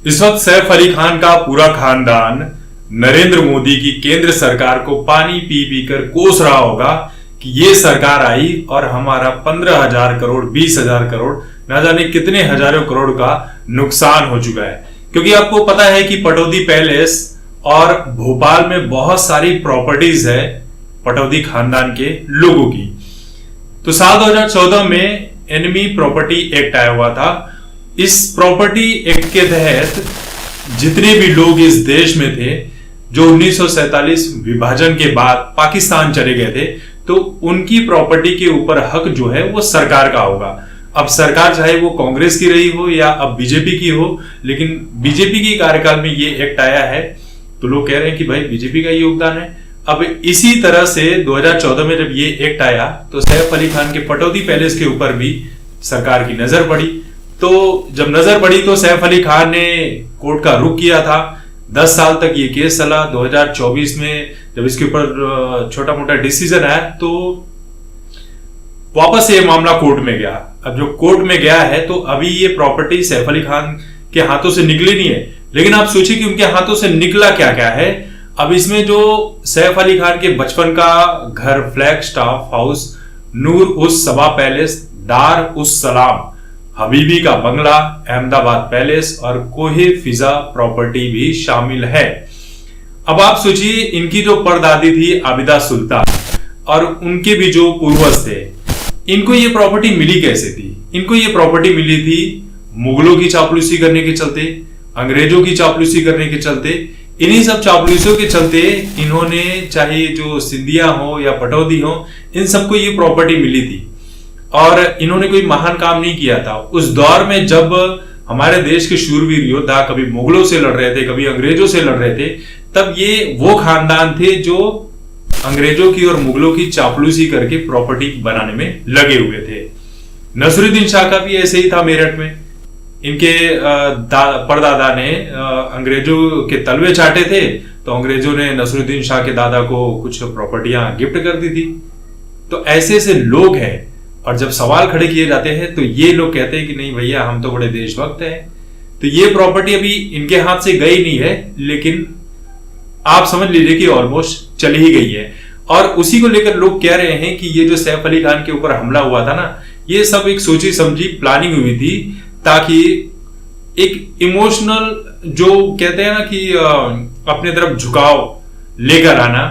इस वक्त सैफ अली खान का पूरा खानदान नरेंद्र मोदी की केंद्र सरकार को पानी पी पी कर कोस रहा होगा कि ये सरकार आई और हमारा 15,000 करोड़ 20,000 करोड़ न जाने कितने हजारों करोड़ का नुकसान हो चुका है। क्योंकि आपको पता है कि पटौदी पैलेस और भोपाल में बहुत सारी प्रॉपर्टीज है पटौदी खानदान के लोगों की। तो साल 2014 में एनिमी प्रॉपर्टी एक्ट आया हुआ था। इस प्रॉपर्टी एक्ट के तहत जितने भी लोग इस देश में थे जो 1947 विभाजन के बाद पाकिस्तान चले गए थे, तो उनकी प्रॉपर्टी के ऊपर हक जो है वो सरकार का होगा। अब सरकार चाहे वो कांग्रेस की रही हो या अब बीजेपी की हो, लेकिन बीजेपी की कार्यकाल में ये एक्ट आया है तो लोग कह रहे हैं कि भाई बीजेपी का ही योगदान है। अब इसी तरह से 2014 में जब ये एक्ट आया तो सैफ अली खान के पटौदी पैलेस के ऊपर भी सरकार की नजर पड़ी। तो जब नजर पड़ी तो सैफ अली खान ने कोर्ट का रुख किया था। 10 साल तक ये केस चला। 2024 में जब इसके ऊपर छोटा मोटा डिसीजन आया तो वापस ये मामला कोर्ट में गया। अब जो कोर्ट में गया है तो अभी ये प्रॉपर्टी सैफ अली खान के हाथों से निकली नहीं है, लेकिन आप सोचिए कि उनके हाथों से निकला क्या क्या है। अब इसमें जो सैफ अली खान के बचपन का घर, फ्लैग स्टाफ हाउस, नूर उस सबा पैलेस, दार उस सलाम, हबीबी का बंगला, अहमदाबाद पैलेस और कोहे फिजा प्रॉपर्टी भी शामिल है। अब आप सोचिए इनकी जो परदादी थी आबिदा सुल्तान और उनके भी जो पूर्वज थे, इनको ये प्रॉपर्टी मिली कैसे थी? इनको ये प्रॉपर्टी मिली थी मुगलों की चापलूसी करने के चलते, अंग्रेजों की चापलूसी करने के चलते। इन्हीं सब चापलूसियों के चलते इन्होंने, चाहे जो सिंधिया हो या पटौदी हो, इन सबको ये प्रॉपर्टी मिली थी और इन्होंने कोई महान काम नहीं किया था। उस दौर में जब हमारे देश के शूरवीर योद्धा कभी मुगलों से लड़ रहे थे, कभी अंग्रेजों से लड़ रहे थे, तब ये वो खानदान थे जो अंग्रेजों की और मुगलों की चापलूसी करके प्रॉपर्टी बनाने में लगे हुए थे। नसरुद्दीन शाह का भी ऐसे ही था मेरठ में। इनके परदादा ने अंग्रेजों के तलवे चाटे थे तो अंग्रेजों ने नसरुद्दीन शाह के दादा को कुछ प्रॉपर्टियां गिफ्ट कर दी थी। तो ऐसे ऐसे लोग हैं और जब सवाल खड़े किए जाते हैं तो ये लोग कहते हैं कि नहीं भैया हम तो बड़े देशभक्त हैं। तो ये प्रॉपर्टी अभी इनके हाथ से गई नहीं है, लेकिन आप समझ लीजिए कि ऑलमोस्ट चली ही गई है। और उसी को लेकर लोग कह रहे हैं कि ये जो सैफ अली खान के ऊपर हमला हुआ था ना, ये सब एक सोची समझी प्लानिंग हुई थी ताकि एक इमोशनल जो कहते हैं ना कि अपने तरफ झुकाव लेकर आना,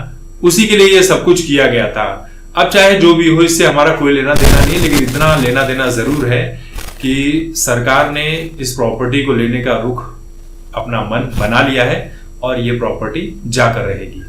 उसी के लिए ये सब कुछ किया गया था। अब चाहे जो भी हो, इससे हमारा कोई लेना देना नहीं है, लेकिन इतना लेना देना जरूर है कि सरकार ने इस प्रॉपर्टी को लेने का रुख अपना मन बना लिया है और ये प्रॉपर्टी जाकर रहेगी।